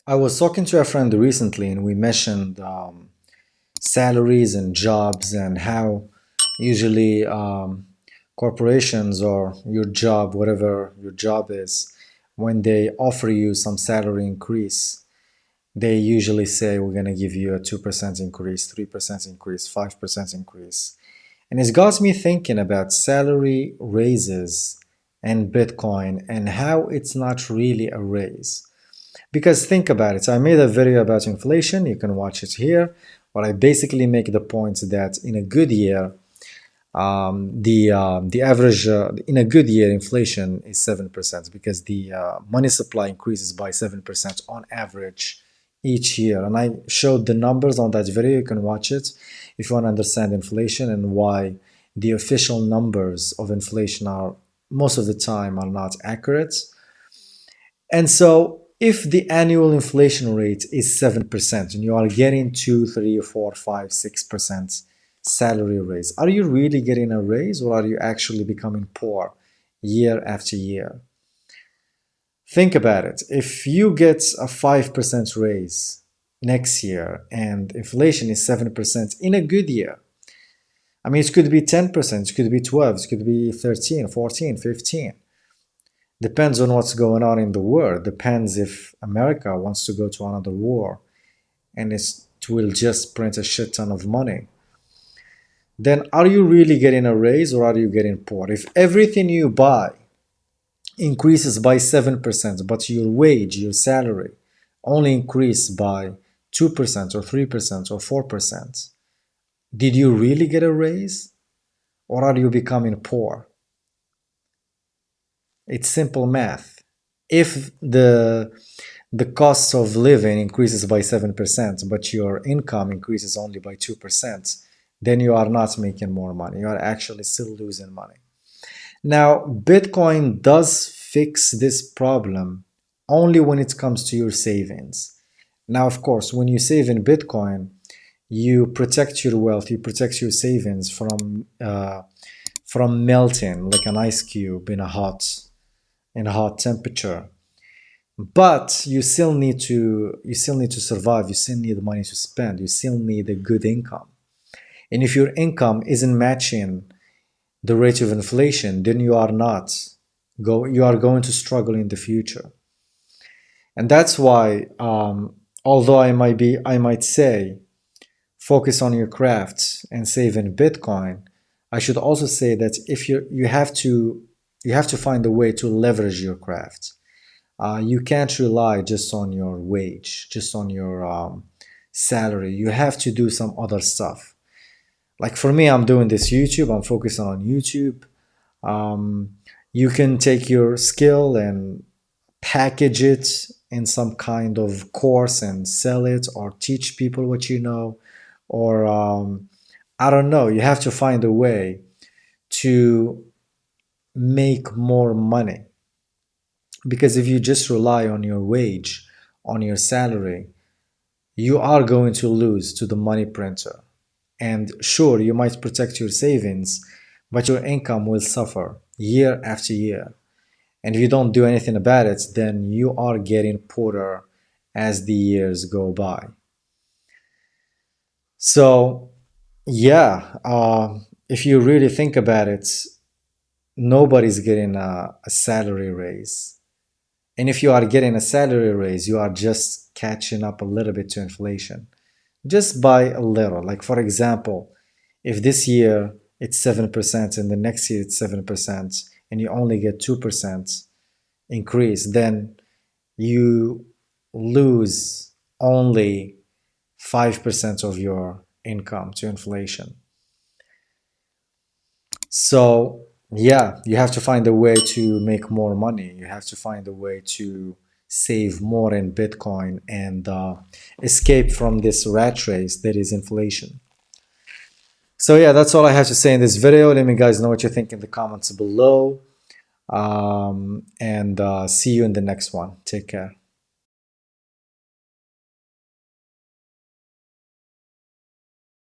I was talking to a friend recently and we mentioned salaries and jobs and how usually corporations or your job, whatever your job is, when they offer you some salary increase, they usually say we're going to give you a 2% increase, 3% increase, 5% increase. And it got me thinking about salary raises and Bitcoin and how it's not really a raise. Because think about it, I made a video about inflation, you can watch it here, but I basically make the point that in a good year, the average in a good year inflation is 7% because the money supply increases by 7% on average each year. And I showed the numbers on that video, you can watch it if you want to understand inflation and why the official numbers of inflation are most of the time are not accurate. And so if the annual inflation rate is 7% and you are getting 2, 3, 4, 5, 6% salary raise, are you really getting a raise or are you actually becoming poor year after year? Think about it. If you get a 5% raise next year and inflation is 7% in a good year, I mean, it could be 10%, it could be 12, it could be 13, 14, 15. Depends on what's going on in the world. Depends if America wants to go to another war and it will just print a shit ton of money. Then are you really getting a raise or are you getting poor? If everything you buy increases by 7%, but your wage, your salary, only increased by 2% or 3% or 4%, did you really get a raise or are you becoming poor? It's simple math. If the cost of living increases by 7%, but your income increases only by 2%, then you are not making more money. You are actually still losing money. Now, Bitcoin does fix this problem only when it comes to your savings. Now, of course, when you save in Bitcoin, you protect your wealth, you protect your savings from melting like an ice cube in a hot temperature. But you still need to survive, you still need money to spend, you still need a good income. And if your income isn't matching the rate of inflation, then you are going to struggle in the future. And that's why although I might say focus on your craft and save in Bitcoin, I should also say that if you have to find a way to leverage your craft. You can't rely just on your wage, just on your salary. You have to do some other stuff. Like for me, I'm doing this YouTube. I'm focusing on YouTube. You can take your skill and package it in some kind of course and sell it or teach people what you know. Or I don't know. You have to find a way to make more money. Because if you just rely on your wage, on your salary, you are going to lose to the money printer. And sure, you might protect your savings, but your income will suffer year after year. And if you don't do anything about it, then you are getting poorer as the years go by. So, yeah, if you really think about it, nobody's getting a salary raise. And if you are getting a salary raise, you are just catching up a little bit to inflation, just by a little. Like, for example, if this year it's 7% and the next year it's 7%, and you only get 2% increase, then you lose only 5% of your income to inflation. So, yeah, you have to find a way to make more money. You have to find a way to save more in Bitcoin and escape from this rat race that is inflation. So yeah, that's all I have to say in this video. Let me guys know what you think in the comments below. And see you in the next one. Take care.